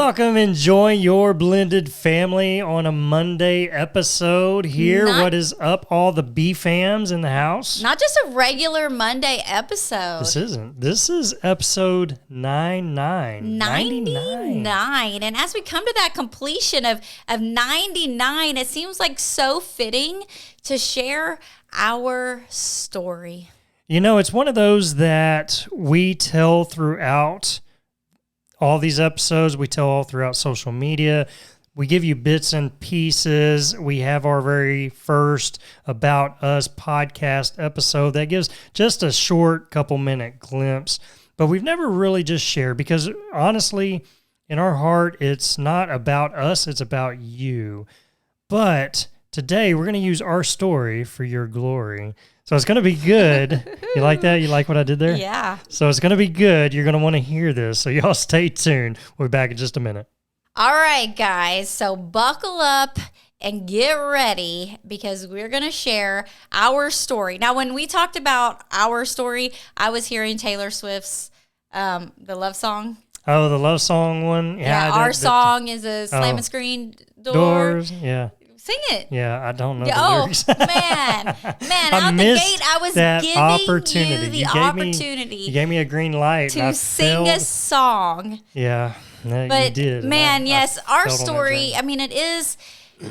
Welcome, enjoy your blended family on a Monday episode here. What is up, all the B-fams in the house? Not just a regular Monday episode. This isn't. This is episode 99. 99. And as we come to that completion of 99, it seems like so fitting to share our story. You know, it's one of those that we tell throughout all these episodes. We tell all throughout social media. We give you bits and pieces. We have our very first About Us podcast episode that gives just a short couple minute glimpse. But we've never really just shared because honestly, in our heart, it's not about us. It's about you. But today we're going to use our story for your glory. So it's going to be good. You like that? You like what I did there? Yeah. So it's going to be good. You're going to want to hear this. So y'all stay tuned. We'll be back in just a minute. All right, guys. So buckle up and get ready because we're going to share our story. Now, when we talked about our story, I was hearing Taylor Swift's the love song. Oh, the love song one? Yeah, our song is a slam and screen doors. Yeah. Sing it. Yeah, I don't know the lyrics. man, out the gate, I was giving opportunity. you the opportunity. You gave me a green light to sing a song. Yeah, you did. Man, yes, our story, I mean,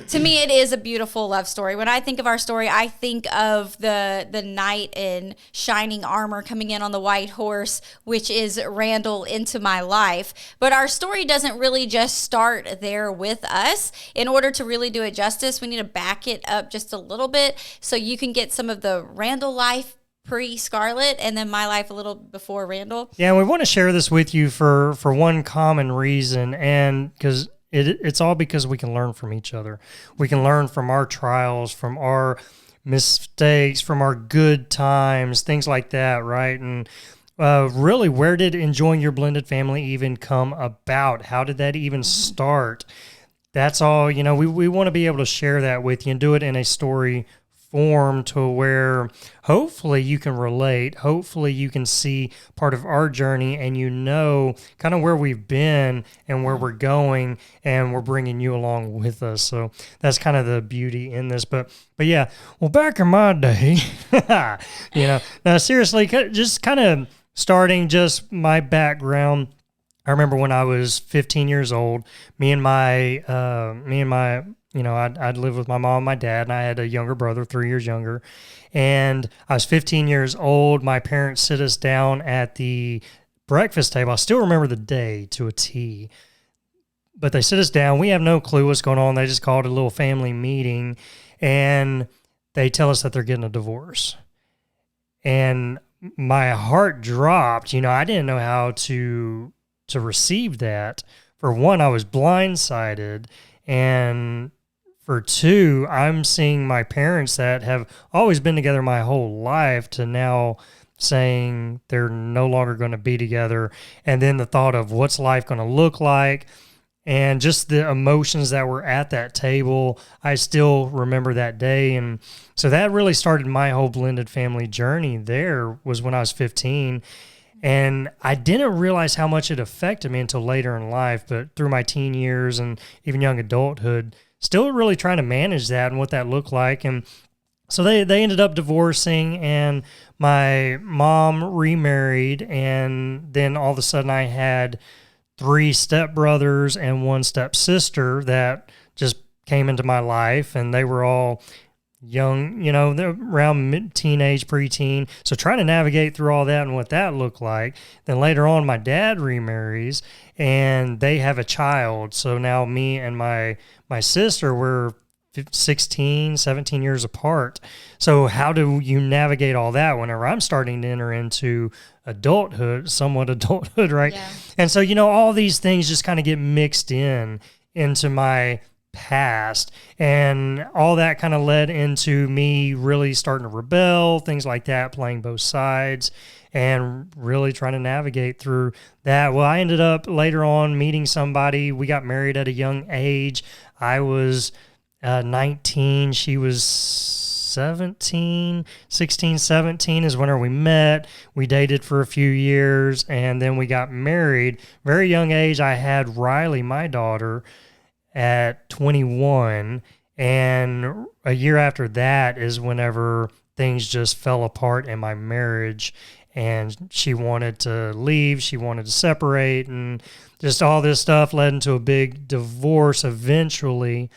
to me, it is a beautiful love story. When I think of our story, I think of the knight in shining armor coming in on the white horse, which is Randall into my life. But our story doesn't really just start there with us. In order to really do it justice, we need to back it up just a little bit so you can get some of the Randall life pre-Scarlett and then my life a little before Randall. Yeah, and we want to share this with you for one common reason, and because it's all because we can learn from each other. We can learn from our trials, from our mistakes, from our good times, things like that, right? And really, where did enjoying your blended family even come about? How did that even start? That's all, we want to be able to share that with you and do it in a story form to where hopefully you can relate, hopefully you can see part of our journey and kind of where we've been and where we're going, and we're bringing you along with us. So that's kind of the beauty in this. But yeah, well, back in my day, now seriously, just kind of starting just my background. I remember when I was 15 years old, I'd lived with my mom and my dad, and I had a younger brother, 3 years younger. And I was 15 years old. My parents sit us down at the breakfast table. I still remember the day to a T. But they sit us down. We have no clue what's going on. They just called it a little family meeting, and they tell us that they're getting a divorce. And my heart dropped. I didn't know how to receive that. For one, I was blindsided, and for two, I'm seeing my parents that have always been together my whole life to now saying they're no longer going to be together. And then the thought of what's life going to look like and just the emotions that were at that table, I still remember that day. And so that really started my whole blended family journey. There was when I was 15. And I didn't realize how much it affected me until later in life, but through my teen years and even young adulthood, still really trying to manage that and what that looked like. And so they ended up divorcing, and my mom remarried, and then all of a sudden I had 3 stepbrothers and 1 stepsister that just came into my life, and they were all young, they're around mid-teenage, preteen. So trying to navigate through all that and what that looked like. Then later on, my dad remarries, and they have a child. So now me and my sister, we're 16, 17 years apart. So how do you navigate all that whenever I'm starting to enter into somewhat adulthood, right? Yeah. And so, all these things just kind of get mixed into my past, and all that kind of led into me really starting to rebel, things like that, playing both sides and really trying to navigate through that. Well, I ended up later on meeting somebody. We got married at a young age. I was 19. She was 16, 17 is whenever we met. We dated for a few years, and then we got married. Very young age, I had Riley, my daughter, at 21. And a year after that is whenever things just fell apart in my marriage, and she wanted to leave. She wanted to separate, and just all this stuff led into a big divorce eventually.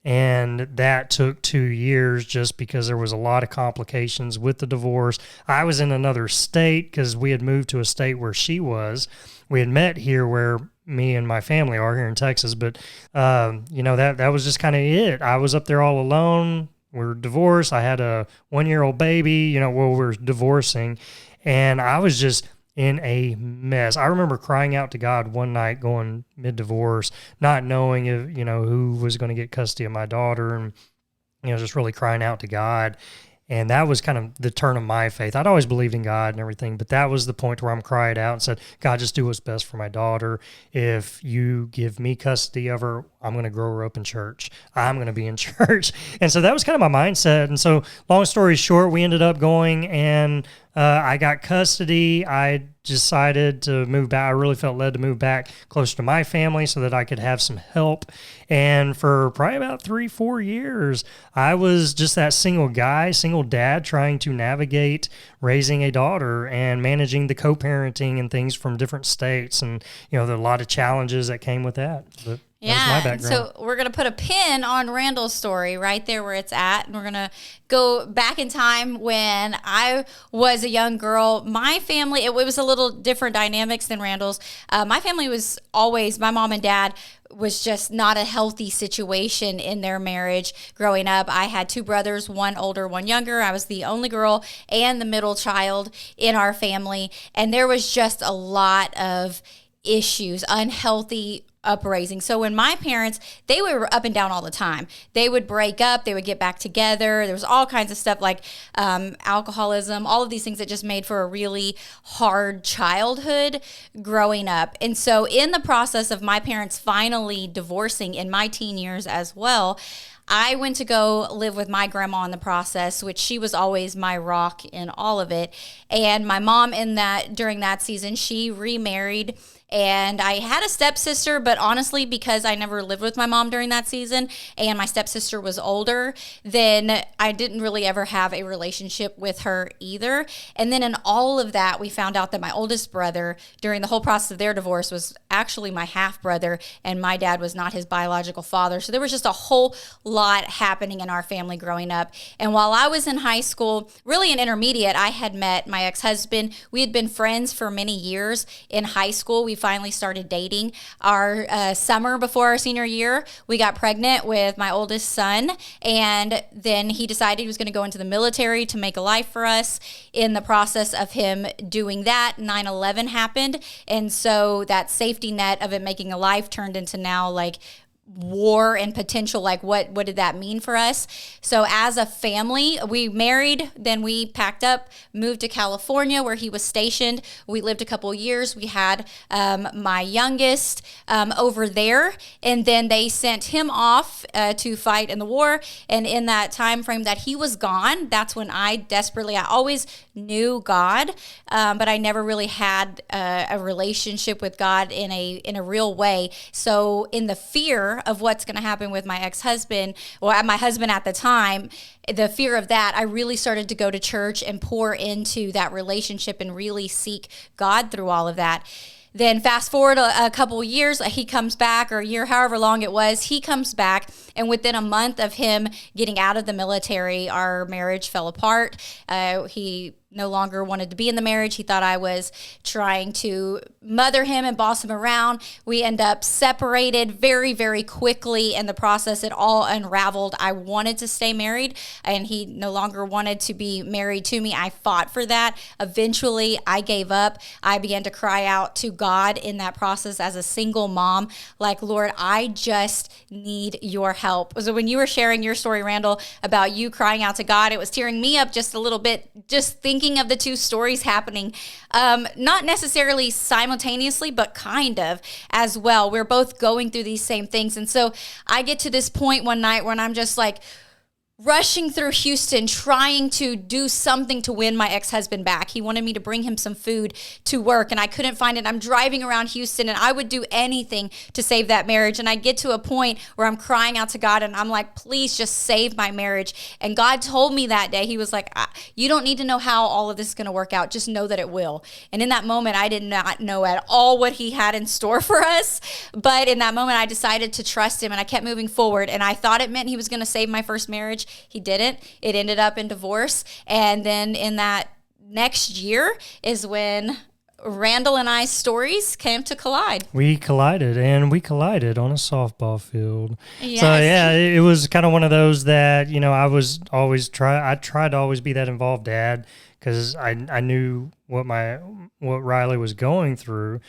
And that took 2 years just because there was a lot of complications with the divorce. I was in another state because we had moved to a state where she was. We had met here where me and my family are here in Texas, but that was just kind of it. I was up there all alone. We're divorced. I had a 1-year-old baby, we're divorcing, and I was just in a mess. I remember crying out to God one night going mid-divorce, not knowing if, who was going to get custody of my daughter, and, just really crying out to God. And that was kind of the turn of my faith. I'd always believed in God and everything, but that was the point where I'm cried out and said, God, just do what's best for my daughter. If you give me custody of her, I'm going to grow her up in church. I'm going to be in church. And so that was kind of my mindset. And so long story short, we ended up going and I got custody. I decided to move back. I really felt led to move back closer to my family so that I could have some help. And for probably about 3-4 years, I was just that single guy, single dad, trying to navigate raising a daughter and managing the co-parenting and things from different states. And, there are a lot of challenges that came with that. But yeah, so we're going to put a pin on Randall's story right there where it's at, and we're going to go back in time when I was a young girl. My family, it was a little different dynamics than Randall's. My family was always, my mom and dad was just not a healthy situation in their marriage growing up. I had 2 brothers, one older, one younger. I was the only girl and the middle child in our family, and there was just a lot of issues, unhealthy upraising. So when my parents, they were up and down all the time. They would break up, they would get back together. There was all kinds of stuff like alcoholism, all of these things that just made for a really hard childhood growing up. And so in the process of my parents finally divorcing in my teen years as well, I went to go live with my grandma in the process, which she was always my rock in all of it. And my mom during that season, she remarried. And I had a stepsister, but honestly, because I never lived with my mom during that season and my stepsister was older, then I didn't really ever have a relationship with her either. And then in all of that, we found out that my oldest brother, during the whole process of their divorce, was actually my half brother, and my dad was not his biological father. So there was just a whole lot happening in our family growing up. And while I was in high school, really in intermediate, I had met my ex-husband. We had been friends for many years in high school. We finally started dating our summer before our senior year. We got pregnant with my oldest son, and then he decided he was going to go into the military to make a life for us. In the process of him doing that, 9/11 happened, and so that safety net of it making a life turned into now like war and potential, like what did that mean for us? So as a family, we married, then we packed up, moved to California where he was stationed. We lived a couple of years. We had my youngest over there, and then they sent him off to fight in the war. And in that time frame that he was gone, that's when I always knew God, but I never really had a relationship with God in a real way. So in the fear of what's going to happen with my ex-husband, or my husband at the time, the fear of that, I really started to go to church and pour into that relationship and really seek God through all of that. Then fast forward a couple of years, he comes back, or a year, however long it was, he comes back, and within a month of him getting out of the military, our marriage fell apart. He no longer wanted to be in the marriage. He thought I was trying to mother him and boss him around. We end up separated very, very quickly. In the process, it all unraveled. I wanted to stay married, and he no longer wanted to be married to me. I fought for that. Eventually, I gave up. I began to cry out to God in that process as a single mom, like, Lord, I just need your help. So when you were sharing your story, Randall, about you crying out to God, it was tearing me up just a little bit, just thinking of the two stories happening, not necessarily simultaneously, but kind of as well. We're both going through these same things. And so I get to this point one night when I'm just like, rushing through Houston, trying to do something to win my ex-husband back. He wanted me to bring him some food to work, and I couldn't find it. I'm driving around Houston, and I would do anything to save that marriage. And I get to a point where I'm crying out to God, and I'm like, please just save my marriage. And God told me that day, he was like, you don't need to know how all of this is going to work out. Just know that it will. And in that moment, I did not know at all what he had in store for us. But in that moment, I decided to trust him, and I kept moving forward. And I thought it meant he was going to save my first marriage. He didn't. It ended up in divorce. And then in that next year is when Randall and I's stories came to collide. We collided on a softball field. Yes. So yeah, it was kind of one of those that, I tried to always be that involved dad, because I knew what Riley was going through.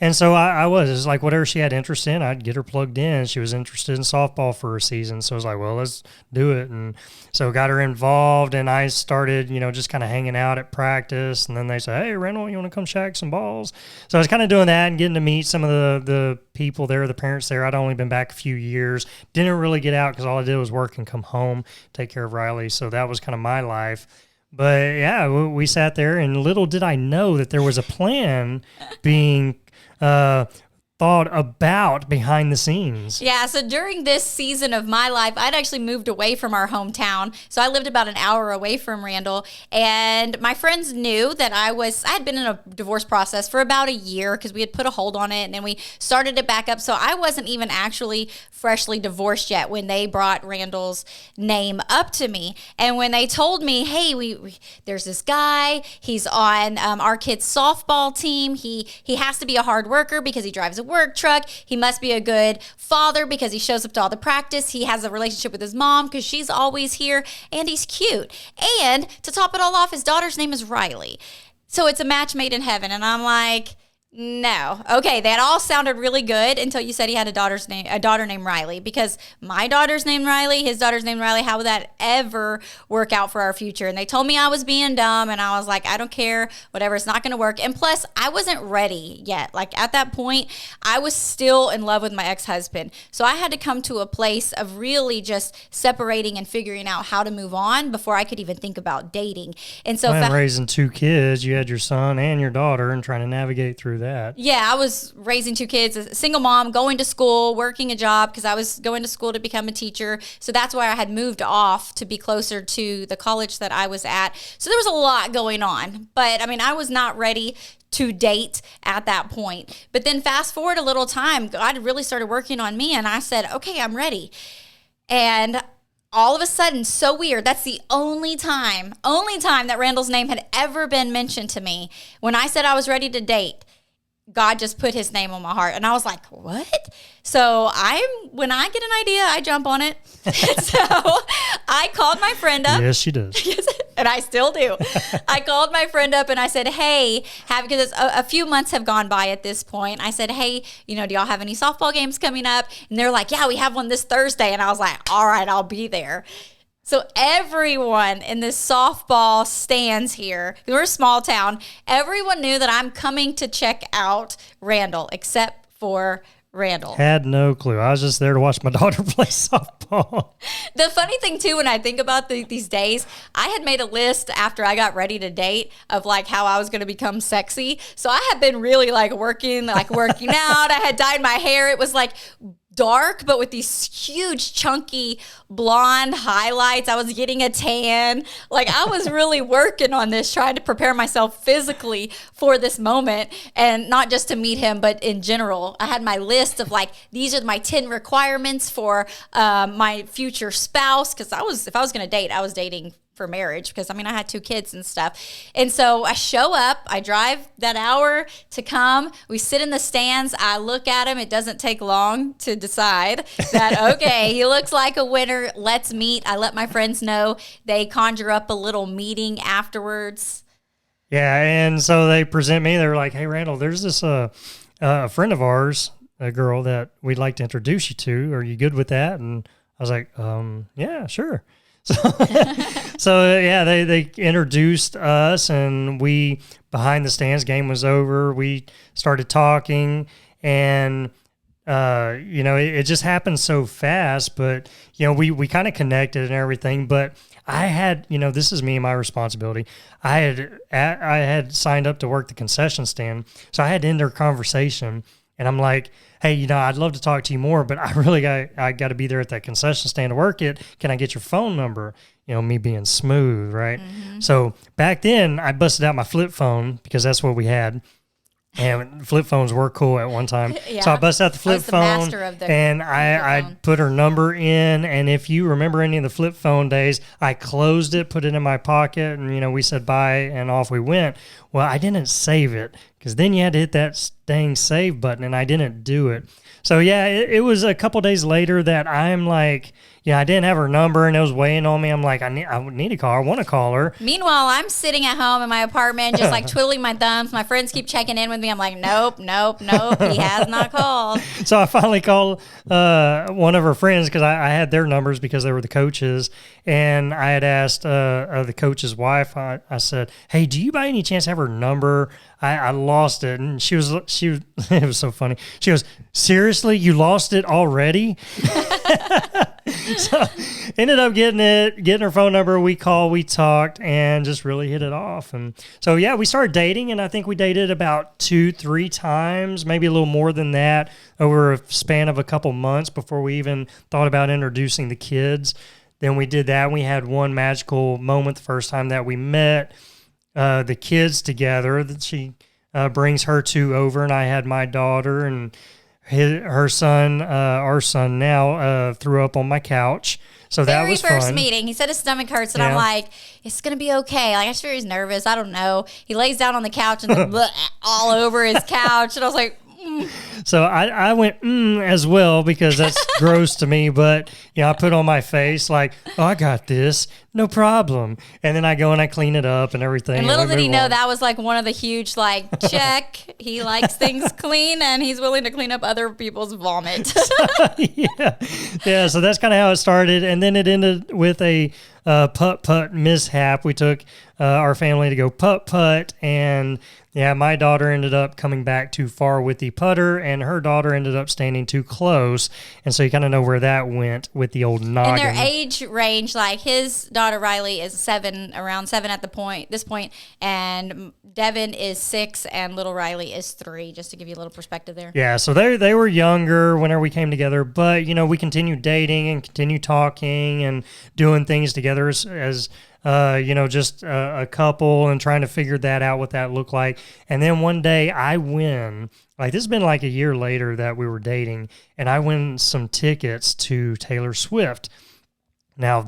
And so I was. It's like whatever she had interest in, I'd get her plugged in. She was interested in softball for a season. So I was like, well, let's do it. And so got her involved, and I started, just kind of hanging out at practice. And then they said, hey, Randall, you want to come shack some balls? So I was kind of doing that and getting to meet some of the people there, the parents there. I'd only been back a few years. Didn't really get out because all I did was work and come home, take care of Riley. So that was kind of my life. But yeah, we sat there, and little did I know that there was a plan being thought about behind the scenes. Yeah, so during this season of my life, I'd actually moved away from our hometown. So I lived about an hour away from Randall, and my friends knew that I had been in a divorce process for about a year because we had put a hold on it, and then we started it back up. So I wasn't even actually freshly divorced yet when they brought Randall's name up to me. And when they told me, hey, there's this guy, he's on our kids' softball team. He has to be a hard worker because he drives a work truck. He must be a good father because he shows up to all the practice. He has a relationship with his mom because she's always here, and he's cute. And to top it all off, his daughter's name is Riley. So it's a match made in heaven. And I'm like, no. Okay, that all sounded really good until you said he had a daughter named Riley, because my daughter's named Riley, his daughter's named Riley. How would that ever work out for our future? And they told me I was being dumb, and I was like, I don't care, whatever, it's not going to work. And plus, I wasn't ready yet. Like at that point, I was still in love with my ex-husband. So I had to come to a place of really just separating and figuring out how to move on before I could even think about dating. And so raising two kids, you had your son and your daughter, and trying to navigate through that. Yeah, I was raising two kids, a single mom, going to school, working a job because I was going to school to become a teacher. So that's why I had moved off to be closer to the college that I was at. So there was a lot going on. But I mean, I was not ready to date at that point. But then fast forward a little time, God really started working on me, and I said, okay, I'm ready. And all of a sudden, so weird, that's the only time that Randall's name had ever been mentioned to me. When I said I was ready to date, God just put his name on my heart. And I was like, what? So when I get an idea, I jump on it. So I called my friend up. Yes, she does. And I still do. I called my friend up and I said, hey, because a few months have gone by at this point. I said, hey, do y'all have any softball games coming up? And they're like, yeah, we have one this Thursday. And I was like, all right, I'll be there. So everyone in this softball stands here, we're a small town, everyone knew that I'm coming to check out Randall, except for Randall. Had no clue. I was just there to watch my daughter play softball. The funny thing, too, when I think about these days, I had made a list after I got ready to date of, like, how I was going to become sexy. So I had been really, working out. I had dyed my hair. It was, dark, but with these huge, chunky, blonde highlights. I was getting a tan. I was really working on this, trying to prepare myself physically for this moment, and not just to meet him, but in general. I had my list of these are my 10 requirements for my future spouse, because if I was going to date, I was dating for marriage, because I had 2 kids and stuff. And so I show up, I drive that hour to come, we sit in the stands, I look at him, it doesn't take long to decide that, okay, he looks like a winner, let's meet. I let my friends know, they conjure up a little meeting afterwards. Yeah, and so they present me, they're like, hey, Randall, there's this a friend of ours, a girl that we'd like to introduce you to, are you good with that? And I was like, yeah, sure. So yeah, they introduced us, and we, behind the stands, game was over. We started talking, and it just happened so fast, but we kind of connected and everything. But I had, this is me and my responsibility. I had signed up to work the concession stand, so I had to end our conversation, and I'm like, hey, I'd love to talk to you more, but I got to be there at that concession stand to work it. Can I get your phone number? Me being smooth, right? Mm-hmm. So back then, I busted out my flip phone because that's what we had. And flip phones were cool at one time. Yeah. So I busted out the flip phone and I put her number in. And if you remember any of the flip phone days, I closed it, put it in my pocket, and, we said bye and off we went. Well, I didn't save it because then you had to hit that dang save button and I didn't do it. So, yeah, it was a couple days later that I'm like, I didn't have her number and it was weighing on me. I'm like, I need to call her. I want to call her. Meanwhile, I'm sitting at home in my apartment, just like twiddling my thumbs. My friends keep checking in with me. I'm like, nope. He has not called. So I finally called one of her friends because I had their numbers because they were the coaches. And I had asked the coach's wife, I said, hey, do you by any chance have her number? I lost it. And she was, it was so funny. She goes, seriously, you lost it already? So ended up getting her phone number. We called, we talked, and just really hit it off. And so, yeah, we started dating, and I think we dated about 2-3 times, maybe a little more than that, over a span of a couple months before we even thought about introducing the kids. Then we did that. We had one magical moment the first time that we met the kids together. That she brings her two over, and I had my daughter, and her son, our son now, threw up on my couch. So that was fun. Very first meeting, he said his stomach hurts, and I'm like, it's going to be okay. Like, I'm sure he's nervous. I don't know. He lays down on the couch and all over his couch, and I was like, So I went as well because that's gross to me. But I put on my face like, oh, I got this, no problem. And then I go and I clean it up and everything. And little did he know that was like one of the huge check. He likes things clean and he's willing to clean up other people's vomit. Yeah. So that's kind of how it started, and then it ended with a putt mishap. We took our family to go putt, and my daughter ended up coming back too far with the putter, and her daughter ended up standing too close. And so you kind of know where that went with the old noggin. And their age range, like his daughter Riley is around 7 at this point, and Devin is 6, and little Riley is 3, just to give you a little perspective there. Yeah, so they were younger whenever we came together, but, we continued dating and continued talking and doing things together as just a couple and trying to figure that out, what that looked like. And then one day I win, this has been like a year later that we were dating, and I win some tickets to Taylor Swift. Now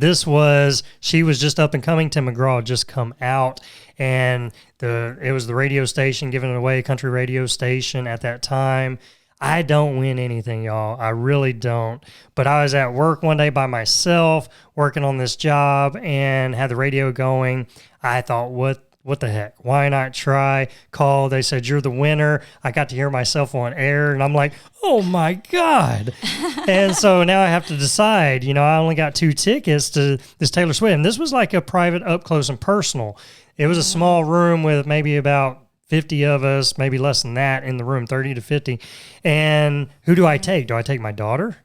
she was just up and coming. Tim McGraw had just come out, and it was the radio station giving it away, a country radio station at that time. I don't win anything, y'all. I really don't. But I was at work one day by myself working on this job and had the radio going. I thought, what the heck? Why not try? Call. They said, you're the winner. I got to hear myself on air, and I'm like, oh, my God. And so now I have to decide. I only got 2 tickets to this Taylor Swift. And this was like a private, up close and personal. It was a small room with maybe about 50 of us, maybe less than that in the room, 30 to 50. And who do I take? Do I take my daughter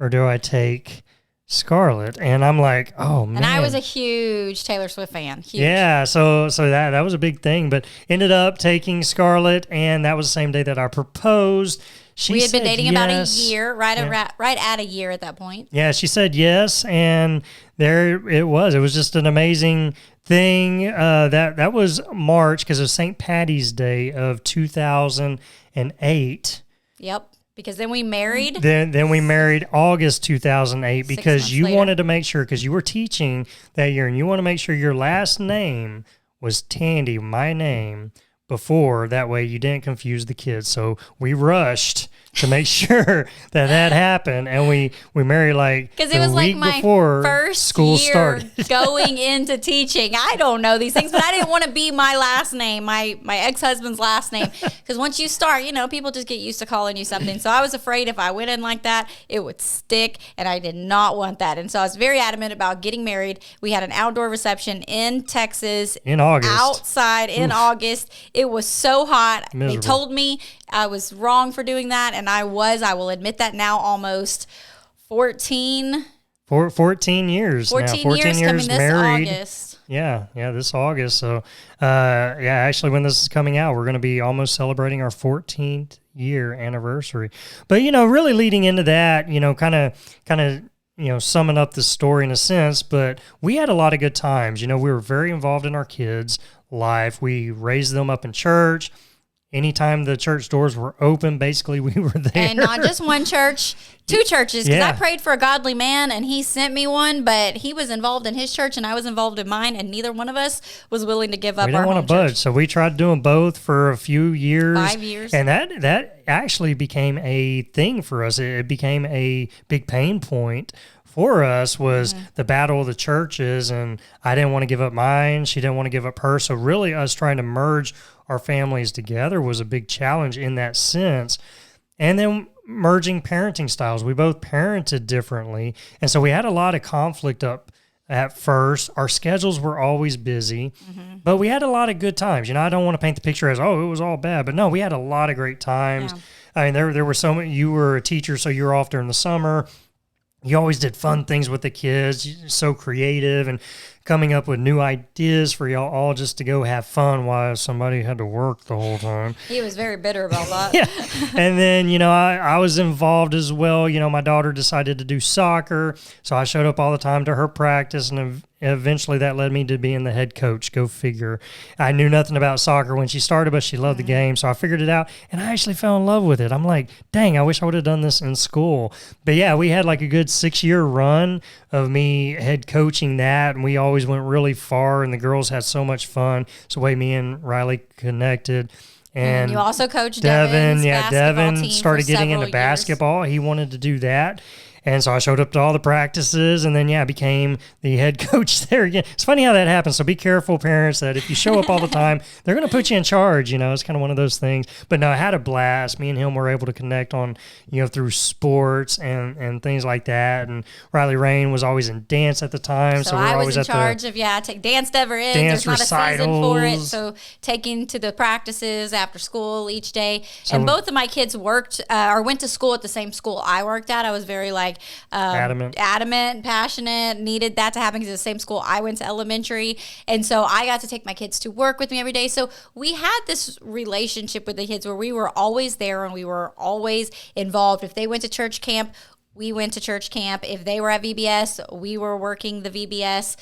or do I take Scarlett? And I'm like, oh, man. And I was a huge Taylor Swift fan. Huge. Yeah, so that was a big thing. But ended up taking Scarlett, and that was the same day that I proposed. We had been dating about a year, right at a year at that point. Yeah, she said yes, and there it was. It was just an amazing thing. That was March, because it was St. Patty's Day of 2008. Yep, because then we married. Then we married August 2008 because you wanted to make sure, because you were teaching that year, and you want to make sure your last name was Tandy, my name, before. That way you didn't confuse the kids. So we rushed to make sure that happened, and we married because it was like my first school year started. Going into teaching. I don't know these things, but I didn't want to be my last name, my ex-husband's last name, because once you start, people just get used to calling you something. So I was afraid if I went in like that, it would stick, and I did not want that. And so I was very adamant about getting married. We had an outdoor reception in Texas in August. Outside in August. It was so hot. Miserable. They told me I was wrong for doing that, and I will admit that now, almost 14 years. 14 years coming this married. August. Yeah, this August. So, actually, when this is coming out, we're going to be almost celebrating our 14th year anniversary. But, really leading into that, kind of, summing up the story in a sense, but we had a lot of good times. We were very involved in our kids' life. We raised them up in church. Anytime the church doors were open, basically we were there. And not just one church, 2 churches. Because I prayed for a godly man and he sent me one, but he was involved in his church and I was involved in mine, and neither one of us was willing to give up our home church. We didn't want to budge, so we tried doing both for a few years. 5 years. And that actually became a thing for us. It became a big pain point for us, was the battle of the churches, and I didn't want to give up mine. She didn't want to give up hers. So really us trying to merge our families together was a big challenge in that sense. And then merging parenting styles. We both parented differently. And so we had a lot of conflict up at first. Our schedules were always busy, but we had a lot of good times. I don't want to paint the picture as, it was all bad, but no, we had a lot of great times. Yeah. I mean, there were so many. You were a teacher, so you were off during the summer. You always did fun things with the kids, so creative and coming up with new ideas for y'all all just to go have fun while somebody had to work the whole time. He was very bitter about that. Yeah. And then, I was involved as well. My daughter decided to do soccer, so I showed up all the time to her practice, and eventually that led me to being the head coach. Go figure. I knew nothing about soccer when she started, but she loved the game, so I figured it out, and I actually fell in love with it. I'm like, dang, I wish I would have done this in school. But yeah, we had like a good 6-year run of me head coaching that, and we always went really far, and the girls had so much fun. It's the way me and Riley connected. And you also coached Devin. Devin started getting into basketball. He wanted to do that. And so I showed up to all the practices, and then, became the head coach there again. It's funny how that happens. So be careful, parents, that if you show up all the time, they're going to put you in charge. It's kind of one of those things. But no, I had a blast. Me and him were able to connect on, through sports and things like that. And Riley Rain was always in dance at the time. So I was in charge of, take Dance Never Ends. There's not recitals. A season for it. So taking to the practices after school each day. So, and both of my kids worked or went to school at the same school I worked at. I was very adamant, passionate, needed that to happen because it's the same school I went to elementary. And so I got to take my kids to work with me every day. So we had this relationship with the kids where we were always there and we were always involved. If they went to church camp, we went to church camp. If they were at VBS, we were working the VBS.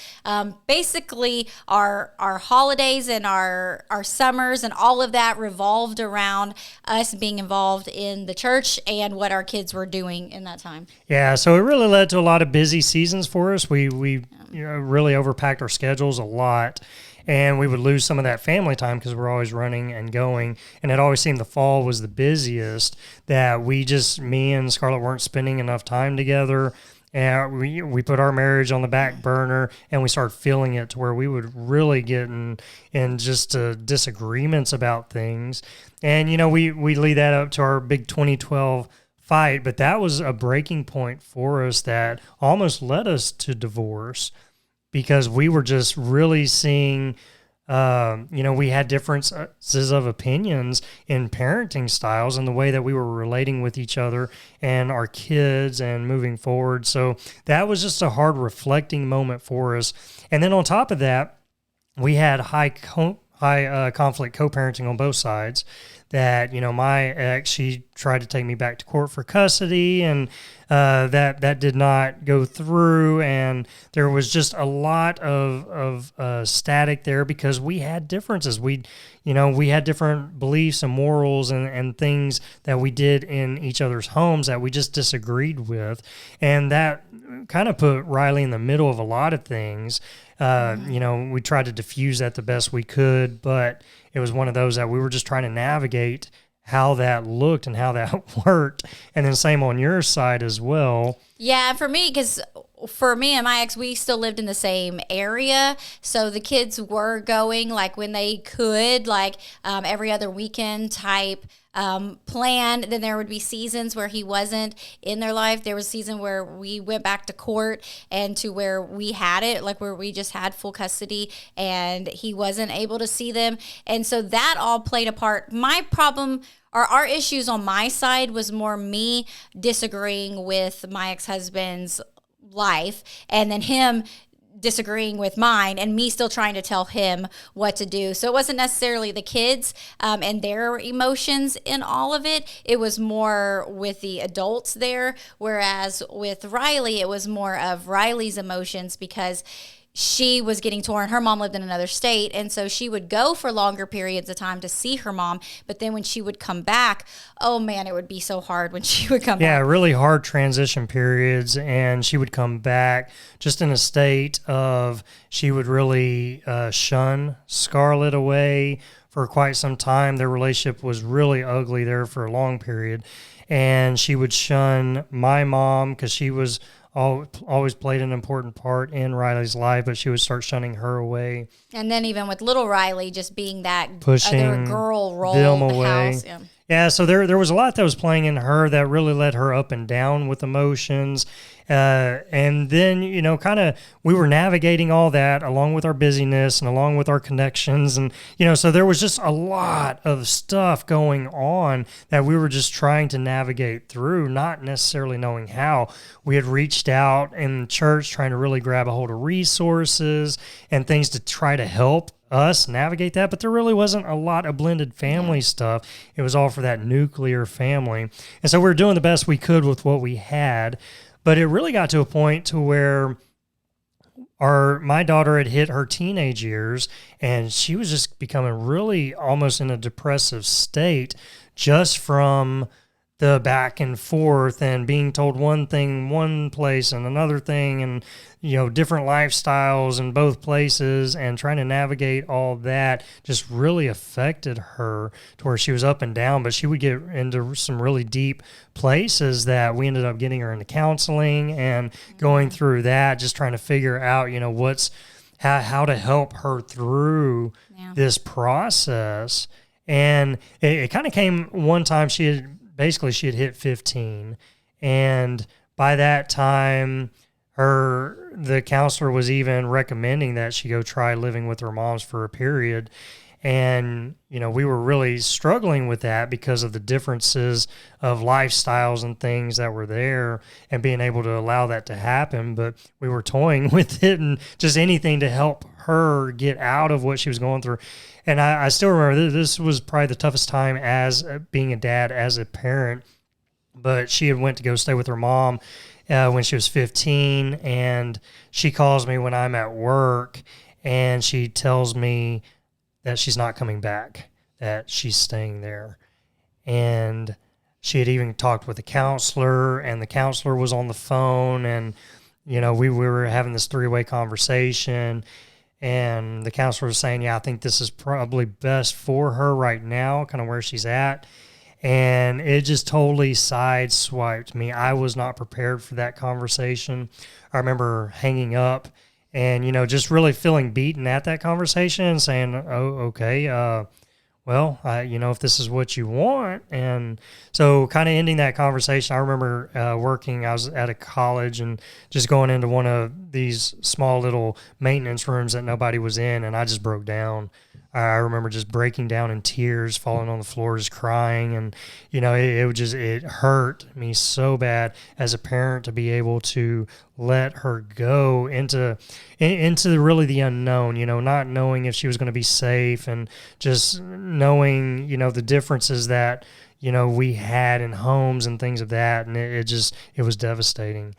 Basically, our holidays and our summers and all of that revolved around us being involved in the church and what our kids were doing in that time. Yeah, so it really led to a lot of busy seasons for us. We really overpacked our schedules a lot. And we would lose some of that family time because we're always running and going. And it always seemed the fall was the busiest, that me and Scarlett weren't spending enough time together. And we put our marriage on the back burner, and we started feeling it to where we would really get in just disagreements about things. And, we lead that up to our big 2012 fight. But that was a breaking point for us that almost led us to divorce. Because we were just really seeing, we had differences of opinions in parenting styles and the way that we were relating with each other and our kids and moving forward. So that was just a hard reflecting moment for us. And then on top of that, we had high conflict co-parenting on both sides. That, my ex, she tried to take me back to court for custody, and that did not go through. And there was just a lot of static there because we had differences. We had different beliefs and morals and things that we did in each other's homes that we just disagreed with. And that kind of put Riley in the middle of a lot of things. We tried to diffuse that the best we could, but it was one of those that we were just trying to navigate how that looked and how that worked. And then same on your side as well. Yeah, for me, because for me and my ex, we still lived in the same area. So the kids were going like when they could, like every other weekend type plan. Then there would be seasons where he wasn't in their life. There was a season where we went back to court and to where we had it, like where we just had full custody and he wasn't able to see them. And so that all played a part. My problem or our issues on my side was more me disagreeing with my ex-husband's life and then him disagreeing with mine and me still trying to tell him what to do. So it wasn't necessarily the kids and their emotions in all of it. It was more with the adults there. Whereas with Riley, it was more of Riley's emotions because she was getting torn. Her mom lived in another state, and so she would go for longer periods of time to see her mom. But then when she would come back, oh man, it would be so hard when she would come back. Yeah, really hard transition periods, and she would come back just in a state of she would really shun Scarlett away for quite some time. Their relationship was really ugly there for a long period, and she would shun my mom because she was always played an important part in Riley's life, but she would start shunning her away. And then even with little Riley just being that pushing other girl role them in the away. house. Yeah, so there was a lot that was playing in her that really led her up and down with emotions. And then, kind of we were navigating all that along with our busyness and along with our connections. And, so there was just a lot of stuff going on that we were just trying to navigate through, not necessarily knowing how. We had reached out in church trying to really grab a hold of resources and things to try to help us navigate that, but there really wasn't a lot of blended family stuff. It was all for that nuclear family. And so we were doing the best we could with what we had, but it really got to a point to where my daughter had hit her teenage years and she was just becoming really almost in a depressive state just from the back and forth and being told one thing one place and another thing and different lifestyles in both places, and trying to navigate all that just really affected her to where she was up and down. But she would get into some really deep places that we ended up getting her into counseling and going through that, just trying to figure out how to help her through this process. And it kind of came one time she had hit 15, and by that time the counselor was even recommending that she go try living with her moms for a period. And we were really struggling with that because of the differences of lifestyles and things that were there and being able to allow that to happen. But we were toying with it and just anything to help her get out of what she was going through. And I still remember this was probably the toughest time as being a dad, as a parent. But she had went to go stay with her mom when she was 15, and she calls me when I'm at work, and she tells me that she's not coming back, that she's staying there. And she had even talked with the counselor, and the counselor was on the phone, and we were having this three-way conversation. And the counselor was saying, I think this is probably best for her right now, kind of where she's at. And it just totally sideswiped me. I was not prepared for that conversation. I remember hanging up and, just really feeling beaten at that conversation and saying, oh, okay, well, if this is what you want. And so kind of ending that conversation, I remember working, I was at a college and just going into one of these small little maintenance rooms that nobody was in, and I just broke down. I remember just breaking down in tears, falling on the floor, just crying. And, it hurt me so bad as a parent to be able to let her go into really the unknown, not knowing if she was going to be safe, and just knowing, the differences that, we had in homes and things of that. And it was devastating.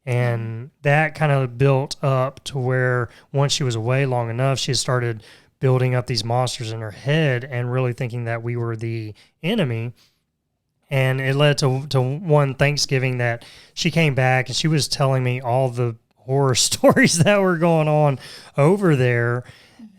And that kind of built up to where once she was away long enough, she started building up these monsters in her head and really thinking that we were the enemy. And it led to one Thanksgiving that she came back and she was telling me all the horror stories that were going on over there.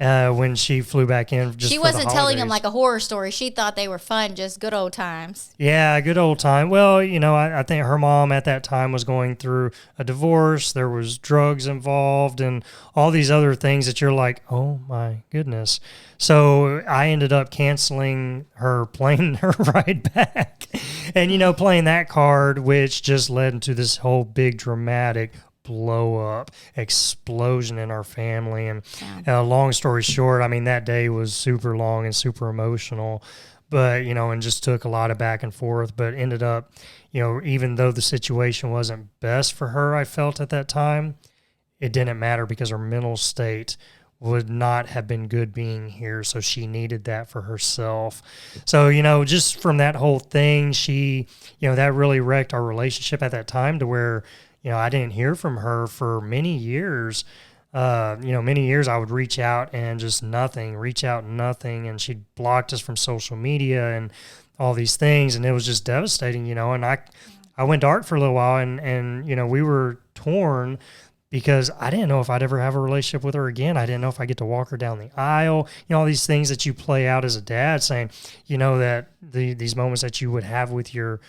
when she flew back in. Just she wasn't telling them like a horror story. She thought they were fun, just good old times. Yeah, good old time. Well, I think her mom at that time was going through a divorce. There was drugs involved and all these other things that you're like, oh my goodness. So I ended up canceling her plane her ride back and, playing that card, which just led into this whole big dramatic blow up explosion in our family. And long story short, I mean, that day was super long and super emotional, but, and just took a lot of back and forth, but ended up, even though the situation wasn't best for her, I felt at that time, it didn't matter because her mental state would not have been good being here. So she needed that for herself. So, just from that whole thing, she, that really wrecked our relationship at that time to where, I didn't hear from her for many years. Many years I would reach out and just nothing, and she'd blocked us from social media and all these things. And it was just devastating, and I went dark for a little while and we were torn because I didn't know if I'd ever have a relationship with her again. I didn't know if I get to walk her down the aisle, all these things that you play out as a dad saying, that these moments that you would have with your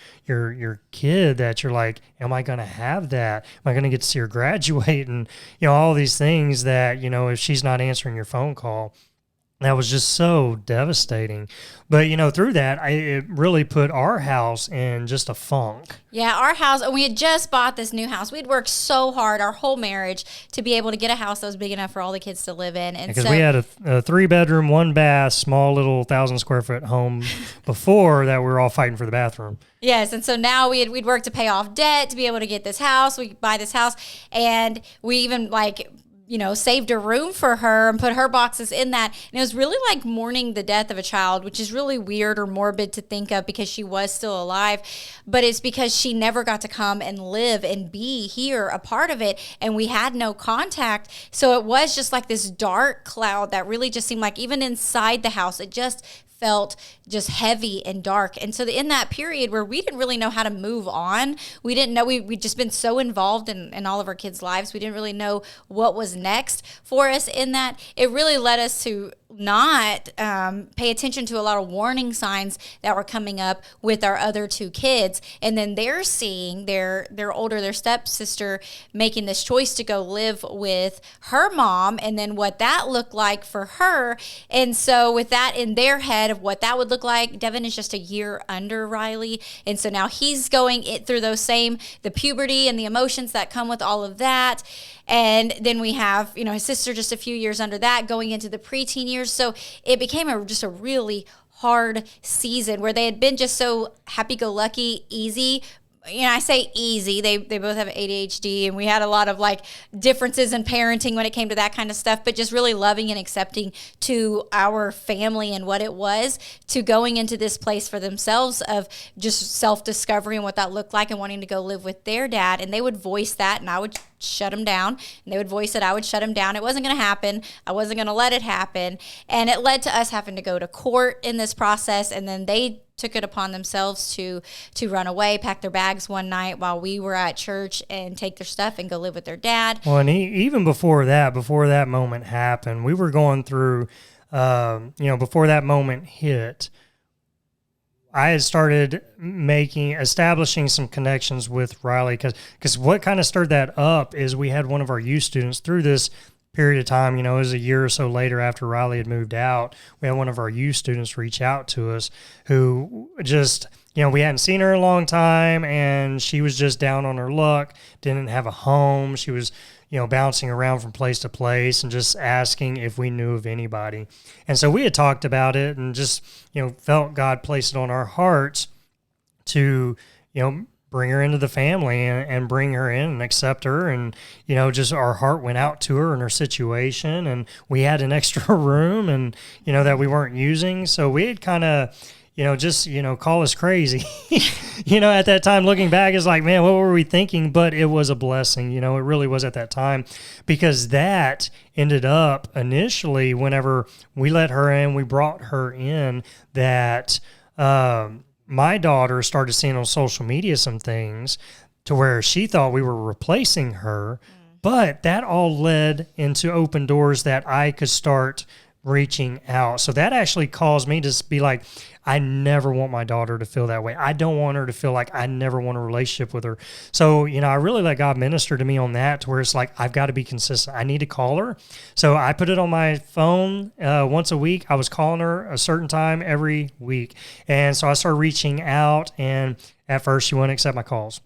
kid that you're like, am I going to have that? Am I going to get to see her graduate? And, all these things that, if she's not answering your phone call, that was just so devastating. But, through that, it really put our house in just a funk. Yeah, our house, we had just bought this new house. We'd worked so hard our whole marriage to be able to get a house that was big enough for all the kids to live in. Because we had a 3-bedroom, 1-bath, small little 1,000-square-foot home before that we were all fighting for the bathroom. Yes, and so now we'd worked to pay off debt to be able to get this house. We buy this house, and we even saved a room for her and put her boxes in that. And it was really like mourning the death of a child, which is really weird or morbid to think of because she was still alive. But it's because she never got to come and live and be here, a part of it. And we had no contact. So it was just like this dark cloud that really just seemed like even inside the house, it just felt just heavy and dark. And so in that period where we didn't really know how to move on, we didn't know, we'd just been so involved in all of our kids' lives. We didn't really know what was next for us in that. It really led us to not pay attention to a lot of warning signs that were coming up with our other 2 kids. And then they're seeing their stepsister making this choice to go live with her mom, and then what that looked like for her. And so with that in their head of what that would look like, Devin is just a year under Riley. And so now he's going through the puberty and the emotions that come with all of that. And then we have, his sister just a few years under that, going into the preteen years. So it became just a really hard season where they had been just so happy-go-lucky, easy. I say easy. They both have ADHD, and we had a lot of differences in parenting when it came to that kind of stuff, but just really loving and accepting to our family and what it was, to going into this place for themselves of just self-discovery and what that looked like and wanting to go live with their dad. And they would voice that, and I would shut them down, and they would voice it. I would shut them down. It wasn't going to happen. I wasn't going to let it happen. And it led to us having to go to court in this process, and then they took it upon themselves to run away, pack their bags one night while we were at church, and take their stuff and go live with their dad. Well, and even before that moment happened, we were going through, before that moment hit, I had started establishing some connections with Riley because what kind of stirred that up is we had one of our youth students through this period of time, it was a year or so later after Riley had moved out, we had one of our youth students reach out to us who just, we hadn't seen her in a long time, and she was just down on her luck, didn't have a home. She was, bouncing around from place to place and just asking if we knew of anybody. And so we had talked about it and just, felt God placed it on our hearts to, bring her into the family and bring her in and accept her. And, just our heart went out to her and her situation. And we had an extra room and, that we weren't using. So we had kind of, call us crazy. At that time, looking back, it's like, man, what were we thinking? But it was a blessing. It really was at that time, because that ended up initially, whenever we let her in, we brought her in, that, my daughter started seeing on social media some things to where she thought we were replacing her. But that all led into open doors that I could start reaching out. So that actually caused me to be like, I never want my daughter to feel that way. I don't want her to feel like I never want a relationship with her. So, I really let God minister to me on that, to where it's like, I've got to be consistent. I need to call her. So I put it on my phone once a week. I was calling her a certain time every week. And so I started reaching out, and at first she wouldn't accept my calls.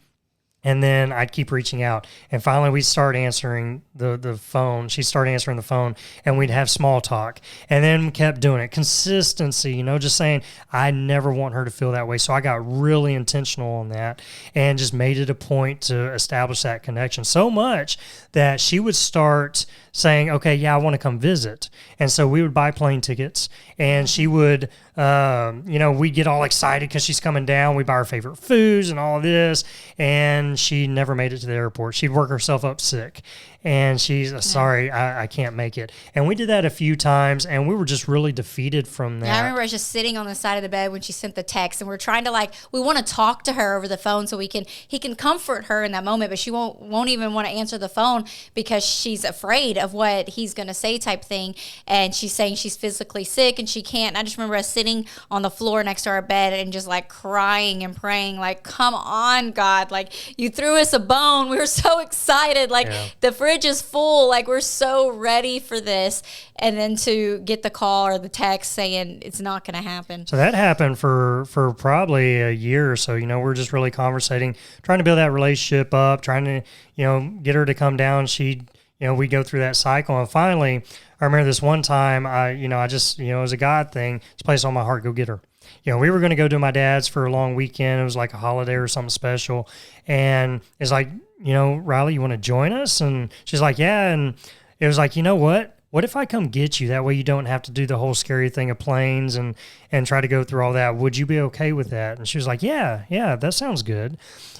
And then I'd keep reaching out. And finally, we'd start answering the phone. She'd start answering the phone, and we'd have small talk. And then we kept doing it. Consistency, just saying, I never want her to feel that way. So I got really intentional on that and just made it a point to establish that connection. So much that she would start saying, okay, yeah, I want to come visit. And so we would buy plane tickets, and she would, we'd get all excited because she's coming down. We buy her favorite foods and all of this. And she never made it to the airport. She'd work herself up sick. And she's sorry, I can't make it. And we did that a few times, and we were just really defeated from that. Yeah, I remember I was just sitting on the side of the bed when she sent the text, and we're trying to we want to talk to her over the phone so he can comfort her in that moment, but she won't even want to answer the phone because she's afraid of what he's going to say type thing. And she's saying she's physically sick and she can't. And I just remember us sitting on the floor next to our bed and just crying and praying, come on, God, you threw us a bone. We were so excited. The fridge is full. We're so ready for this. And then to get the call or the text saying it's not going to happen. So that happened for probably a year or so. We're just really conversating, trying to build that relationship up, trying to, get her to come down. We go through that cycle. And finally, I remember this one time, I just, it was a God thing. It's placed on my heart, go get her. We were going to go to my dad's for a long weekend. It was like a holiday or something special. And it's like, Riley, you want to join us? And she's like, yeah. And it was like, you know what? What if I come get you? That way you don't have to do the whole scary thing of planes and try to go through all that. Would you be okay with that? And she was like, yeah, that sounds good.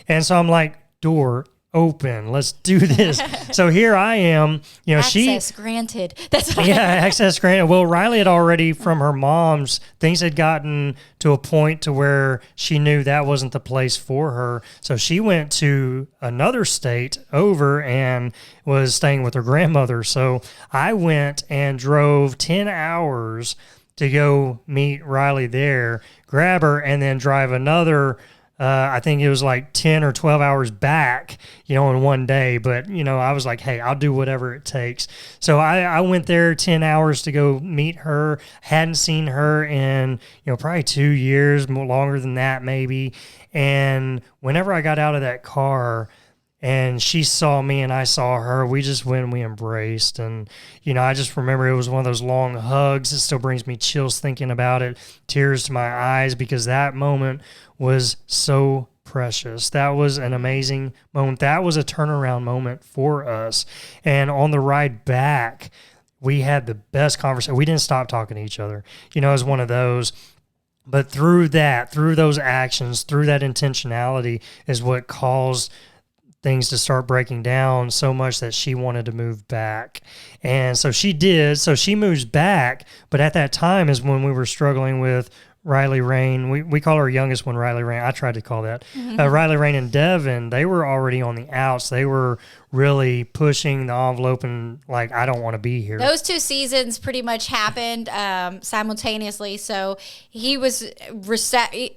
And so I'm like, door open. Let's do this. So here I am. Access granted. That's what access granted. Well, Riley had already, from her mom's, things had gotten to a point to where she knew that wasn't the place for her. So she went to another state over and was staying with her grandmother. So I went and drove 10 hours to go meet Riley there, grab her, and then drive another I think it was 10 or 12 hours back, in one day. But, I was like, hey, I'll do whatever it takes. So I went there 10 hours to go meet her. Hadn't seen her in, probably 2 years, more longer than that maybe. And whenever I got out of that car and she saw me and I saw her, we just went and we embraced. And, I just remember it was one of those long hugs. It still brings me chills thinking about it, tears to my eyes, because that moment was so precious. That was an amazing moment. That was a turnaround moment for us. And on the ride back, we had the best conversation. We didn't stop talking to each other. It was one of those. But through those actions, through that intentionality is what caused things to start breaking down so much that she wanted to move back. And so she did. So she moves back. But at that time is when we were struggling with Riley Rain. We call her youngest one Riley Rain. I tried to call that. Riley Rain and Devin, they were already on the outs. They were really pushing the envelope and I don't want to be here. Those 2 seasons pretty much happened simultaneously. So he was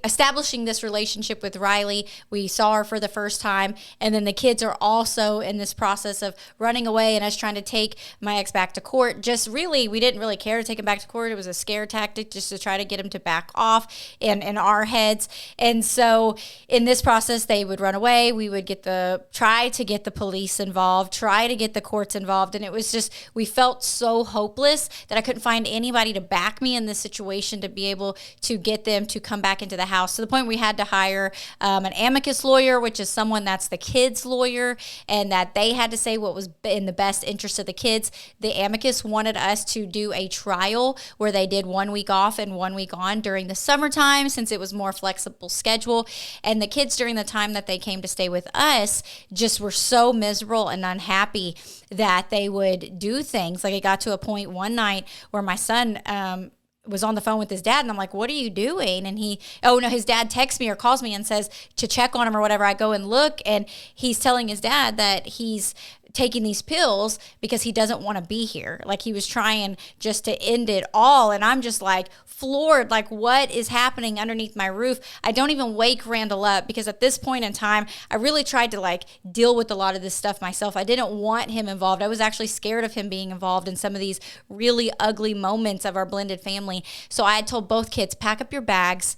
establishing this relationship with Riley. We saw her for the first time. And then the kids are also in this process of running away and us trying to take my ex back to court. Just really, we didn't really care to take him back to court. It was a scare tactic just to try to get him to back off in our heads. And so in this process, they would run away. We would try to get the police involved, try to get the courts involved. And it was just, we felt so hopeless that I couldn't find anybody to back me in this situation to be able to get them to come back into the house, to the point we had to hire an amicus lawyer, which is someone that's the kids' lawyer, and that they had to say what was in the best interest of the kids. The amicus wanted us to do a trial where they did 1 week off and 1 week on during the summertime, since it was more flexible schedule. And the kids, during the time that they came to stay with us, just were so miserable and unhappy that they would do things. It got to a point one night where my son was on the phone with his dad, and I'm like, what are you doing? And his dad texts me or calls me and says to check on him or whatever. I go and look, and he's telling his dad that he's taking these pills because he doesn't want to be here. Like he was trying just to end it all. And I'm just like floored, like what is happening underneath my roof? I don't even wake Randall up because at this point in time, I really tried to like deal with a lot of this stuff myself. I didn't want him involved. I was actually scared of him being involved in some of these really ugly moments of our blended family. So I had told both kids, pack up your bags.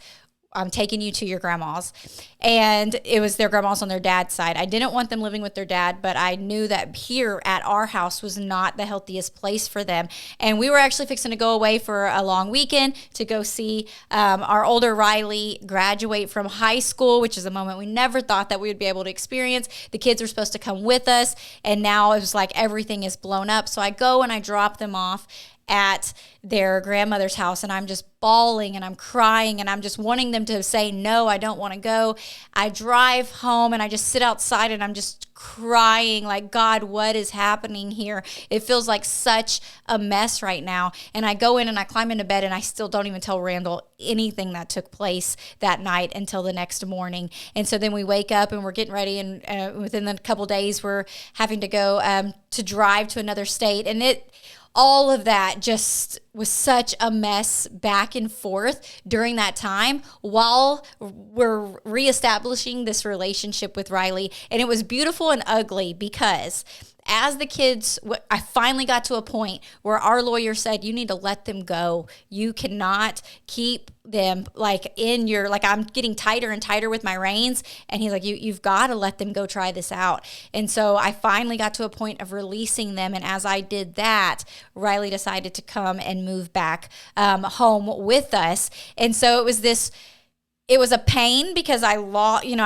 I'm taking you to your grandma's. And it was their grandma's on their dad's side. I didn't want them living with their dad, but I knew that here at our house was not the healthiest place for them. And we were actually fixing to go away for a long weekend to go see our older Riley graduate from high school, which is a moment we never thought that we would be able to experience. The kids were supposed to come with us, and now it was like everything is blown up. So I go and I drop them off at their grandmother's house, and I'm just bawling and I'm crying and I'm just wanting them to say, no, I don't want to go. I drive home and I just sit outside and I'm just crying like, God, what is happening here? It feels like such a mess right now. And I go in and I climb into bed and I still don't even tell Randall anything that took place that night until the next morning. And so then we wake up and we're getting ready, and within a couple days we're having to go to drive to another state. And all of that just was such a mess back and forth during that time while we're reestablishing this relationship with Riley. And it was beautiful and ugly because as the kids, I finally got to a point where our lawyer said, you need to let them go. You cannot keep them like in your, like I'm getting tighter and tighter with my reins. And he's like, you've got to let them go try this out. And so I finally got to a point of releasing them. And as I did that, Riley decided to come and move back home with us. And so it was a pain because I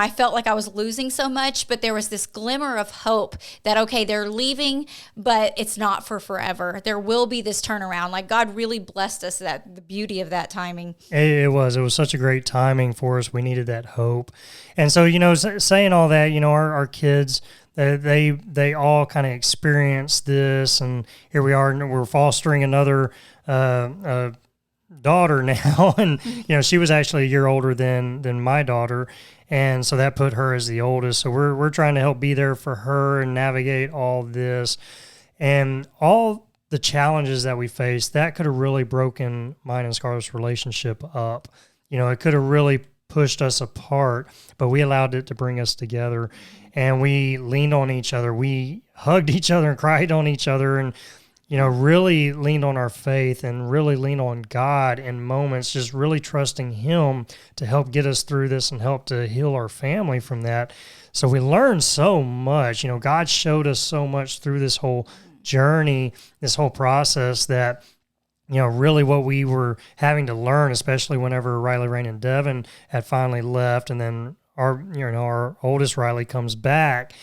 felt like I was losing so much, but there was this glimmer of hope that, okay, they're leaving, but it's not for forever. There will be this turnaround. Like God really blessed us, the beauty of that timing. It was such a great timing for us. We needed that hope. And so, saying all that, our kids, they all kind of experienced this, and here we are, and we're fostering another, daughter now, and she was actually a year older than my daughter, and so that put her as the oldest. So we're trying to help be there for her and navigate all this and all the challenges that we faced. That could have really broken mine and Scarlett's relationship up. It could have really pushed us apart, but we allowed it to bring us together, and we leaned on each other. We hugged each other and cried on each other, and really leaned on our faith and really leaned on God in moments, just really trusting Him to help get us through this and help to heal our family from that. So we learned so much. God showed us so much through this whole journey, this whole process that, really what we were having to learn, especially whenever Riley, Rain, and Devin had finally left, and then our oldest Riley comes back.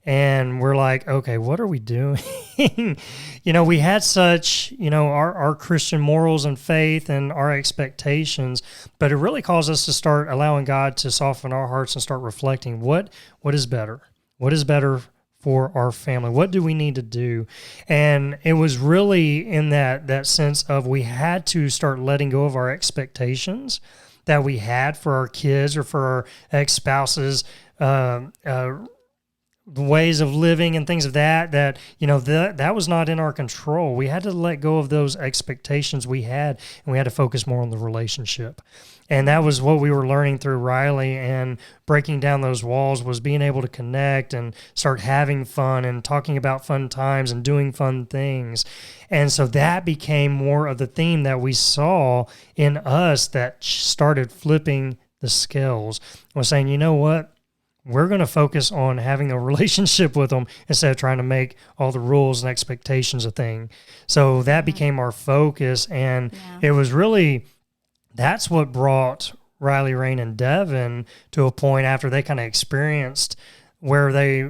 And we're like, okay, what are we doing? We had such, our Christian morals and faith and our expectations, but it really caused us to start allowing God to soften our hearts and start reflecting what is better? What is better for our family? What do we need to do? And it was really in that sense of we had to start letting go of our expectations that we had for our kids or for our ex-spouses, ways of living and things of that was not in our control. We had to let go of those expectations we had, and we had to focus more on the relationship. And that was what we were learning through Riley, and breaking down those walls was being able to connect and start having fun and talking about fun times and doing fun things. And so that became more of the theme that we saw in us that started flipping the scales. Was saying, you know what? We're going to focus on having a relationship with them instead of trying to make all the rules and expectations a thing. So that became our focus, and it was really, that's what brought Riley, Rain, and Devin to a point after they kind of experienced where they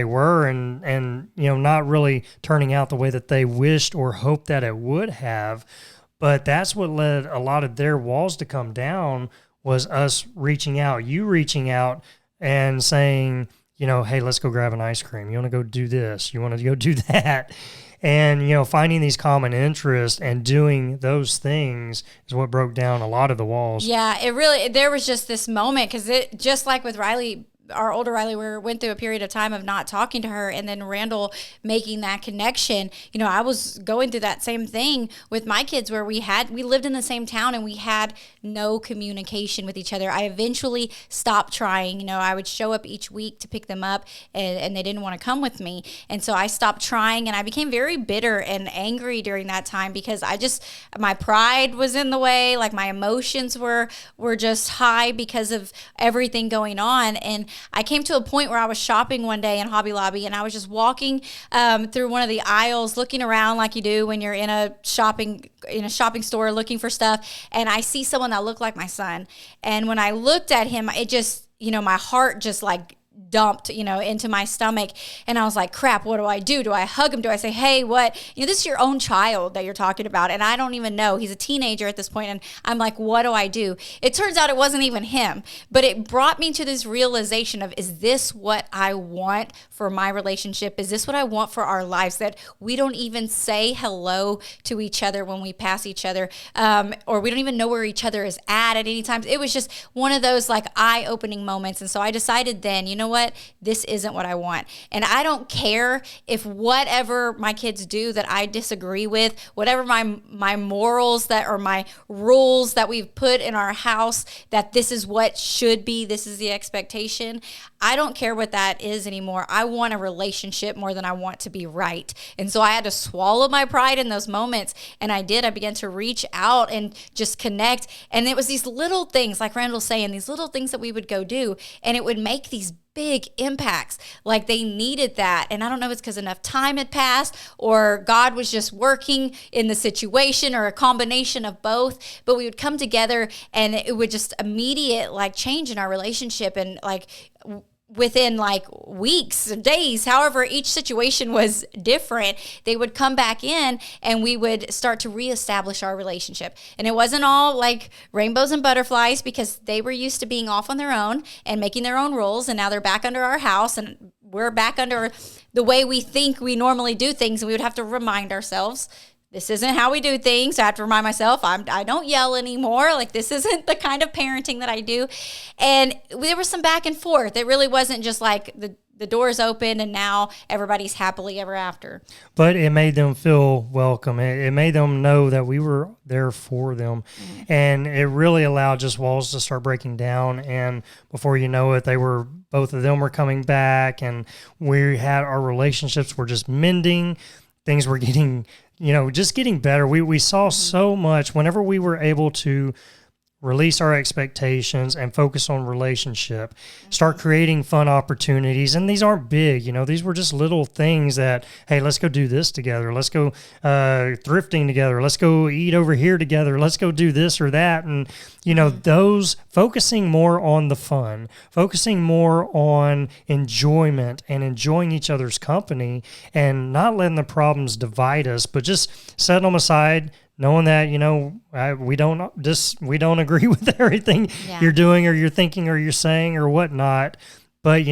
were and not really turning out the way that they wished or hoped that it would have. But that's what led a lot of their walls to come down, was us reaching out, you reaching out, and saying, hey, let's go grab an ice cream. You want to go do this? You want to go do that? And, finding these common interests and doing those things is what broke down a lot of the walls. Yeah, there was just this moment, because just like with Riley, our older Riley went through a period of time of not talking to her, and then Randall making that connection. You know, I was going through that same thing with my kids where we lived in the same town and we had no communication with each other. I eventually stopped trying. You know, I would show up each week to pick them up, and they didn't want to come with me. And so I stopped trying, and I became very bitter and angry during that time because my pride was in the way. Like, my emotions were just high because of everything going on. And I came to a point where I was shopping one day in Hobby Lobby, and I was just walking through one of the aisles, looking around like you do when you're in a shopping store looking for stuff, and I see someone that looked like my son. And when I looked at him, it just, you know, my heart just like dumped, you know, into my stomach. And I was like, crap, what do I do? Do I hug him? Do I say, hey, what? You know, this is your own child that you're talking about. And I don't even know. He's a teenager at this point. And I'm like, what do I do? It turns out it wasn't even him. But it brought me to this realization of, is this what I want for my relationship? Is this what I want for our lives? That we don't even say hello to each other when we pass each other, or we don't even know where each other is at any time. It was just one of those like eye-opening moments. And so I decided then, you know what? This isn't what I want. And I don't care if whatever my kids do that I disagree with, whatever my morals that or my rules that we've put in our house, that this is what should be, this is the expectation. I don't care what that is anymore. I want a relationship more than I want to be right. And so I had to swallow my pride in those moments. And I did. I began to reach out and just connect. And it was these little things, like Randall's saying, these little things that we would go do. And it would make these big impacts. Like, they needed that. And I don't know if it's because enough time had passed or God was just working in the situation or a combination of both, but we would come together and it would just immediate like change in our relationship. And like within like weeks, days, however each situation was different, they would come back in and we would start to reestablish our relationship. And it wasn't all like rainbows and butterflies, because they were used to being off on their own and making their own rules, and now they're back under our house and we're back under the way we think we normally do things. And we would have to remind ourselves, this isn't how we do things. I have to remind myself, I don't yell anymore. Like, this isn't the kind of parenting that I do. And there was some back and forth. It really wasn't just like the doors open and now everybody's happily ever after. But it made them feel welcome. It made them know that we were there for them. Mm-hmm. And it really allowed just walls to start breaking down. And before you know it, both of them were coming back, and our relationships were just mending. Things were getting, just getting better. We saw so much whenever we were able to release our expectations and focus on relationship, start creating fun opportunities. And these aren't big, these were just little things that, hey, let's go do this together. Let's go thrifting together. Let's go eat over here together. Let's go do this or that. And, those focusing more on the fun, focusing more on enjoyment and enjoying each other's company, and not letting the problems divide us, but just setting them aside, knowing that, we don't agree with everything you're doing or you're thinking or you're saying or whatnot. But,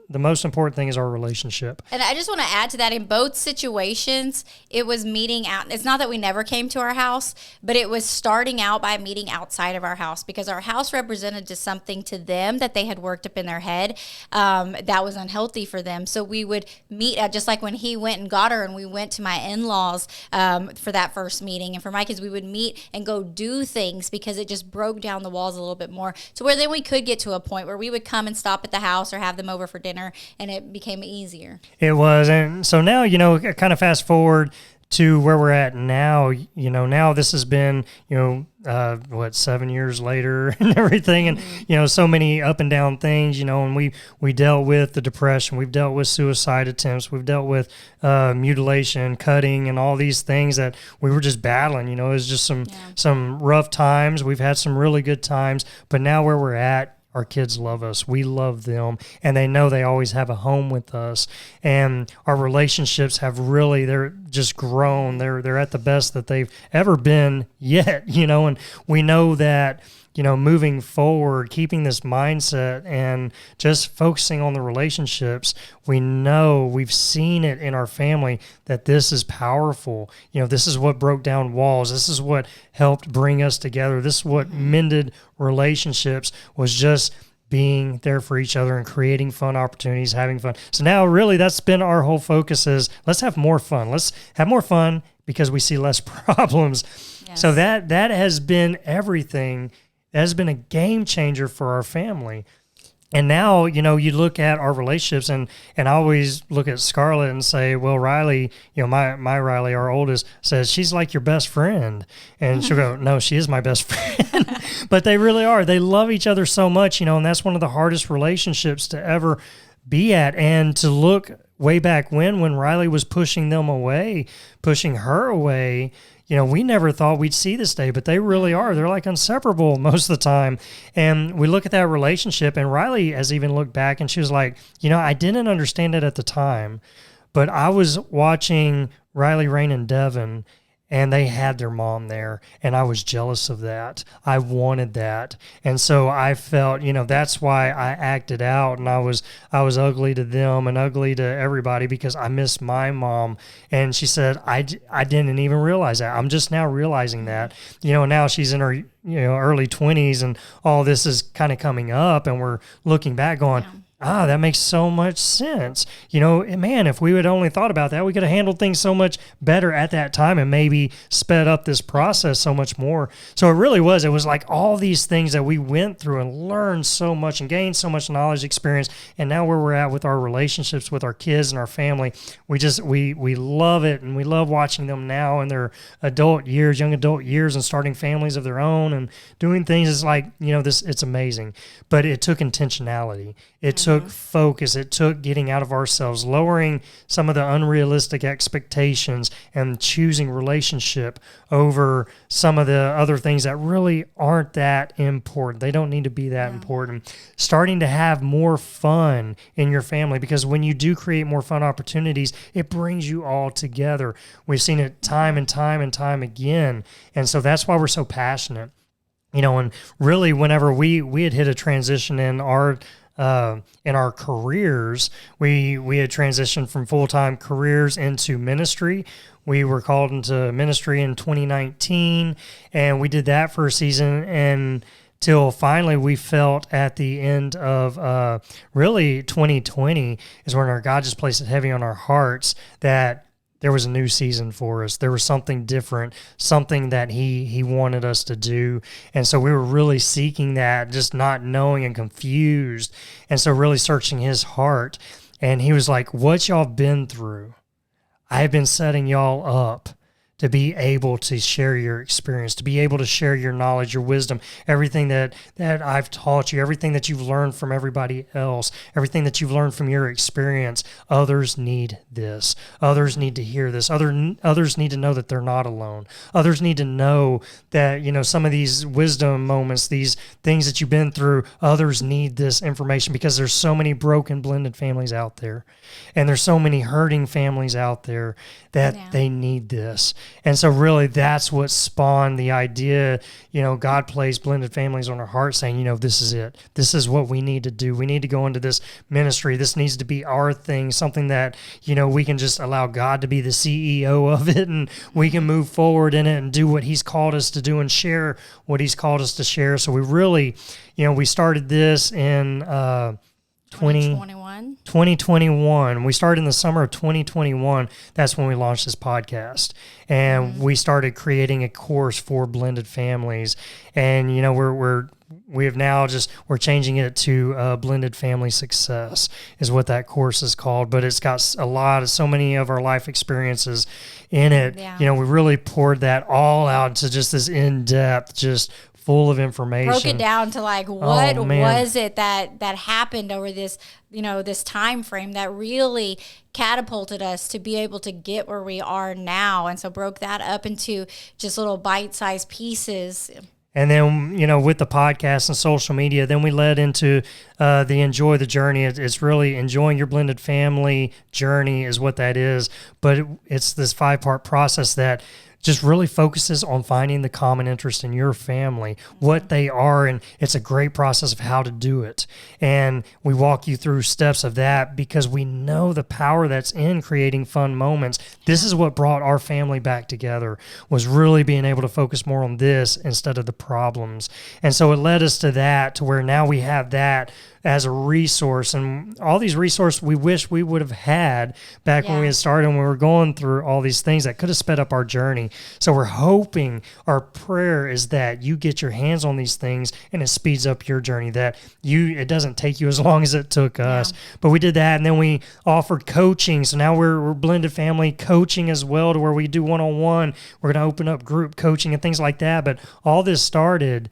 the most important thing is our relationship. And I just want to add to that, in both situations, it was meeting out. It's not that we never came to our house, but it was starting out by meeting outside of our house, because our house represented just something to them that they had worked up in their head that was unhealthy for them. So we would meet, just like when he went and got her and we went to my in-laws for that first meeting. And for my kids, we would meet and go do things, because it just broke down the walls a little bit more, to where then we could get to a point where we would come and stop at the house or have them over for dinner, and it became easier. It was. And so now, kind of fast forward to where we're at now, now this has been, 7 years later and everything. And, so many up and down things, and we dealt with the depression. We've dealt with suicide attempts. We've dealt with mutilation, cutting, and all these things that we were just battling. It was just some rough times. We've had some really good times, but now where we're at, our kids love us. We love them, and they know they always have a home with us. And our relationships they're just grown. They're at the best that they've ever been yet, and we know that, moving forward, keeping this mindset and just focusing on the relationships, we know, we've seen it in our family, that this is powerful. This is what broke down walls. This is what helped bring us together. This is what mended relationships, was just being there for each other and creating fun opportunities, having fun. So now really that's been our whole focus is let's have more fun. Let's have more fun because we see less problems. Yes. So that has been everything. That has been a game changer for our family. And now, you know, you look at our relationships and I always look at Scarlett and say, well, Riley, you know, my Riley, our oldest, says she's like your best friend. And she'll go, no, she is my best friend. But they really are. They love each other so much, you know, and that's one of the hardest relationships to ever be at. And to look way back when Riley was pushing them away, pushing her away, you know, we never thought we'd see this day, but they really are. They're like inseparable most of the time. And we look at that relationship, and Riley has even looked back and she was like, you know, I didn't understand it at the time, but I was watching Riley, Rain, and Devin, and they had their mom there, and I was jealous of that. I wanted that. And so I felt, you know, that's why I acted out, and I was ugly to them and ugly to everybody because I missed my mom. And she said, I didn't even realize that. I'm just now realizing that. You know, now she's in her, you know, early 20s, and all this is kind of coming up, and we're looking back going, that makes so much sense. You know, man, if we had only thought about that, we could have handled things so much better at that time and maybe sped up this process so much more. So it was like all these things that we went through and learned so much and gained so much knowledge, experience. And now where we're at with our relationships with our kids and our family, we love it. And we love watching them now in their young adult years and starting families of their own and doing things. It's like, you know, it's amazing, but it took intentionality. It took focus. It took getting out of ourselves, lowering some of the unrealistic expectations and choosing relationship over some of the other things that really aren't that important. They don't need to be that important. Starting to have more fun in your family, because when you do create more fun opportunities, it brings you all together. We've seen it time and time and time again. And so that's why we're so passionate. You know, and really whenever we had hit a transition in our careers, we had transitioned from full-time careers into ministry. We were called into ministry in 2019, and we did that for a season until finally we felt at the end of really 2020 is when our God just placed it heavy on our hearts that there was a new season for us. There was something different, something that he wanted us to do. And so we were really seeking that, just not knowing and confused. And so really searching his heart. And he was like, what y'all been through, I've been setting y'all up to be able to share your experience, to be able to share your knowledge, your wisdom, everything that I've taught you, everything that you've learned from everybody else, everything that you've learned from your experience. Others need this. Others need to hear this. Others need to know that they're not alone. Others need to know that, you know, some of these wisdom moments, these things that you've been through, others need this information because there's so many broken, blended families out there. And there's so many hurting families out there that they need this. And so really that's what spawned the idea. You know, God placed Blended Families on our heart saying, you know, this is it. This is what we need to do. We need to go into this ministry. This needs to be our thing, something that, you know, we can just allow God to be the CEO of it, and we can move forward in it and do what he's called us to do and share what he's called us to share. So we really, you know, we started this in 2021. We started in the summer of 2021. That's when we launched this podcast. And we started creating a course for blended families. And, you know, we're changing it to Blended Family Success is what that course is called. But it's got so many of our life experiences in it. Yeah. You know, we really poured that all out to just this in-depth, just full of information. Broke it down to like, what was it that happened over this, you know, this time frame that really catapulted us to be able to get where we are now. And so broke that up into just little bite-sized pieces. And then, you know, with the podcast and social media, then we led into the Enjoy the Journey. It's really enjoying your blended family journey is what that is. But it's this 5-part process that just really focuses on finding the common interest in your family, what they are, and it's a great process of how to do it. And we walk you through steps of that because we know the power that's in creating fun moments. This is what brought our family back together, was really being able to focus more on this instead of the problems. And so it led us to that, to where now we have that as a resource, and all these resources we wish we would have had back when we had started, and we were going through all these things that could have sped up our journey. So we're hoping, our prayer is that you get your hands on these things and it speeds up your journey, that it doesn't take you as long as it took us. But we did that, and then we offered coaching. So now we're blended family coaching as well, to where we do one-on-one. We're going to open up group coaching and things like that. But all this started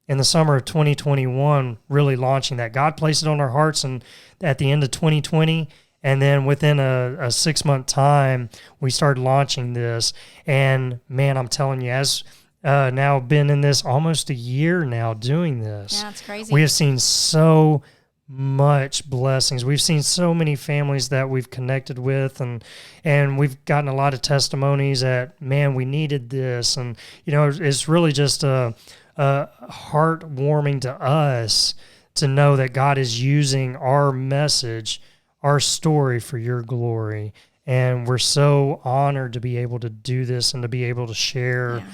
in the summer of 2021, really launching that. God placed it on our hearts, and at the end of 2020, and then within a 6-month time, we started launching this. And man, I'm telling you, as now been in this almost a year now doing this. Yeah, it's crazy. We have seen so much blessings. We've seen so many families that we've connected with, and we've gotten a lot of testimonies that, man, we needed this. And, it's really just heartwarming to us to know that God is using our message, our story, for your glory. And we're so honored to be able to do this and to be able to share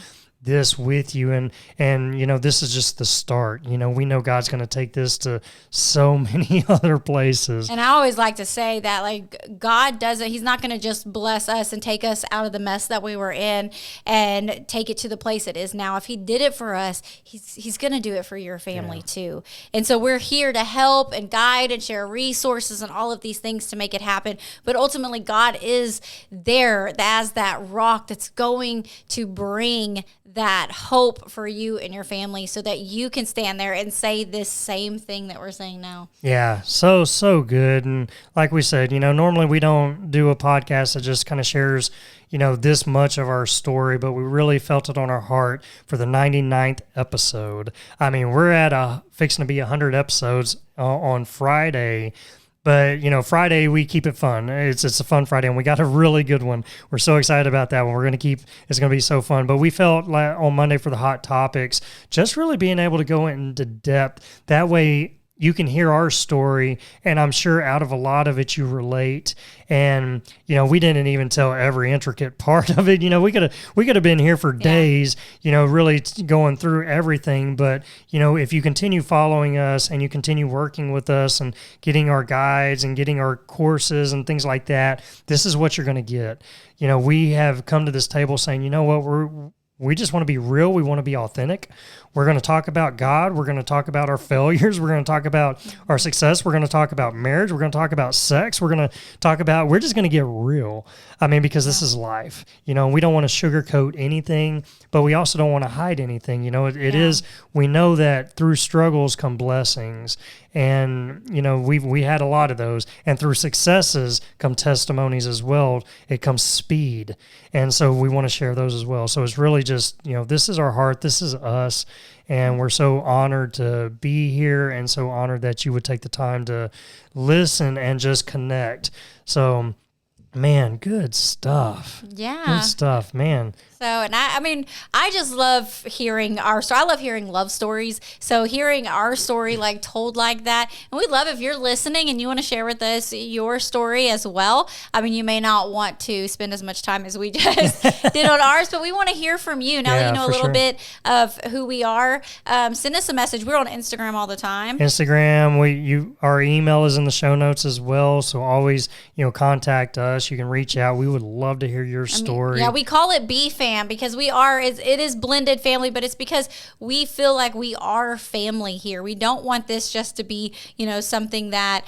this with you. And this is just the start. We know God's going to take this to so many other places. And I always like to say that, like, God doesn't, he's not going to just bless us and take us out of the mess that we were in and take it to the place it is now. If he did it for us, he's going to do it for your family too. And so we're here to help and guide and share resources and all of these things to make it happen. But ultimately, God is there as that rock that's going to bring that hope for you and your family, so that you can stand there and say this same thing that we're saying now. Yeah, so good. And like we said, normally we don't do a podcast that just kind of shares, this much of our story, but we really felt it on our heart for the 99th episode. I mean, we're at fixing to be 100 episodes on Friday. But, Friday, we keep it fun. It's a fun Friday, and we got a really good one. We're so excited about that one. It's going to be so fun. But we felt like on Monday for the Hot Topics, just really being able to go into depth. That way you can hear our story, and I'm sure out of a lot of it you relate. And, we didn't even tell every intricate part of it. We could have been here for days, really going through everything. But, if you continue following us and you continue working with us and getting our guides and getting our courses and things like that, this is what you're going to get. We have come to this table saying, we just want to be real. We want to be authentic. We're going to talk about God. We're going to talk about our failures. We're going to talk about our success. We're going to talk about marriage. We're going to talk about sex. We're just going to get real. I mean, because this is life. We don't want to sugarcoat anything, but we also don't want to hide anything. It is, we know that through struggles come blessings. And, we had a lot of those. And through successes come testimonies as well. It comes speed. And so we want to share those as well. So it's really just, this is our heart. This is us. And we're so honored to be here, and so honored that you would take the time to listen and just connect. So, man, good stuff. Yeah. Good stuff, man. So, and I just love hearing our story. I love hearing love stories. So hearing our story like told like that. And we'd love if you're listening and you want to share with us your story as well. I mean, you may not want to spend as much time as we just did on ours, but we want to hear from you. Now that you know a little bit of who we are, send us a message. We're on Instagram all the time. Instagram, our email is in the show notes as well. So always, contact us. You can reach out. We would love to hear your story. We call it BFAM because it is blended family, but it's because we feel like we are family here. We don't want this just to be, something that,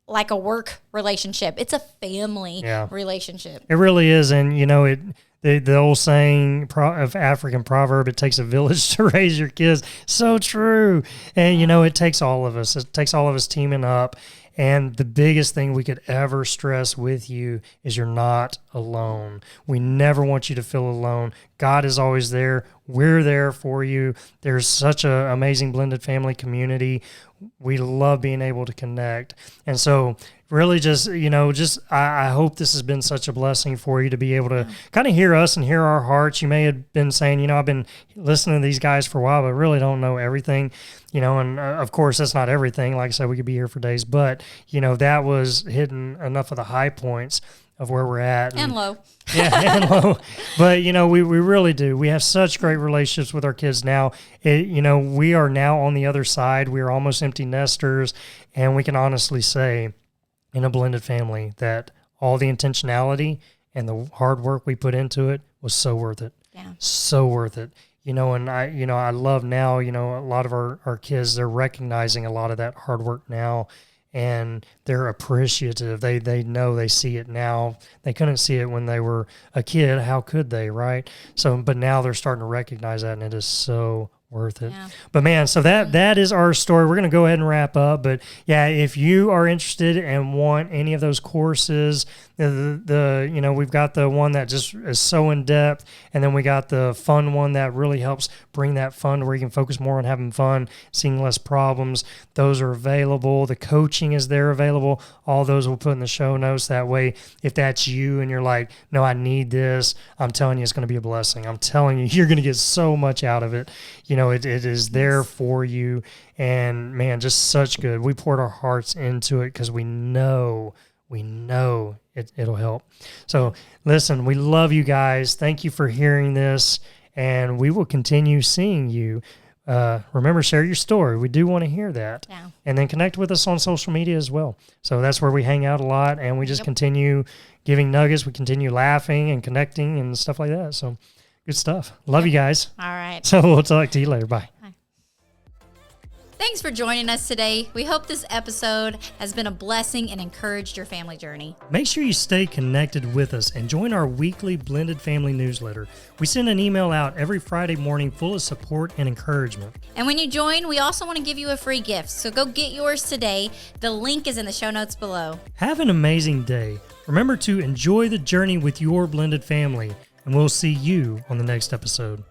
like a work relationship. It's a family relationship. It really is. And, the old saying of African proverb, it takes a village to raise your kids. So true. And, it takes all of us. It takes all of us teaming up. And the biggest thing we could ever stress with you is you're not alone. We never want you to feel alone. God is always there. We're there for you. There's such an amazing blended family community. We love being able to connect. And so really I hope this has been such a blessing for you to be able to kind of hear us and hear our hearts. You may have been saying, I've been listening to these guys for a while, but really don't know everything, and of course that's not everything. Like I said, we could be here for days, but that was hitting enough of the high points of where we're at. And low. Yeah, and low. But, we really do. We have such great relationships with our kids now. We are now on the other side. We are almost empty nesters, and we can honestly say in a blended family that all the intentionality and the hard work we put into it was so worth it. Yeah. So worth it. And I love now, a lot of our kids, they're recognizing a lot of that hard work now, and they're appreciative. They know, they see it now. They couldn't see it when they were a kid. How could they, right? So, but now they're starting to recognize that, and it is so worth it. Yeah. But man, so that is our story. We're going to go ahead and wrap up. But yeah, if you are interested and want any of those courses, we've got the one that just is so in depth, and then we got the fun one that really helps bring that fun where you can focus more on having fun, seeing less problems. Those are available. The coaching is there available. All those we'll put in the show notes. That way, if that's you and you're like, no, I need this, I'm telling you, it's going to be a blessing. I'm telling you, you're going to get so much out of it. It is there for you. And man, just such good. We poured our hearts into it because we know it'll help. So listen, we love you guys. Thank you for hearing this, and we will continue seeing you. Remember, share your story. We do want to hear that. Yeah. And then connect with us on social media as well. So that's where we hang out a lot, and we just continue giving nuggets. We continue laughing and connecting and stuff like that. So good stuff. Love you guys. All right. So we'll talk to you later. Bye. Thanks for joining us today. We hope this episode has been a blessing and encouraged your family journey. Make sure you stay connected with us and join our weekly Blended Family newsletter. We send an email out every Friday morning full of support and encouragement. And when you join, we also want to give you a free gift. So go get yours today. The link is in the show notes below. Have an amazing day. Remember to enjoy the journey with your blended family, and we'll see you on the next episode.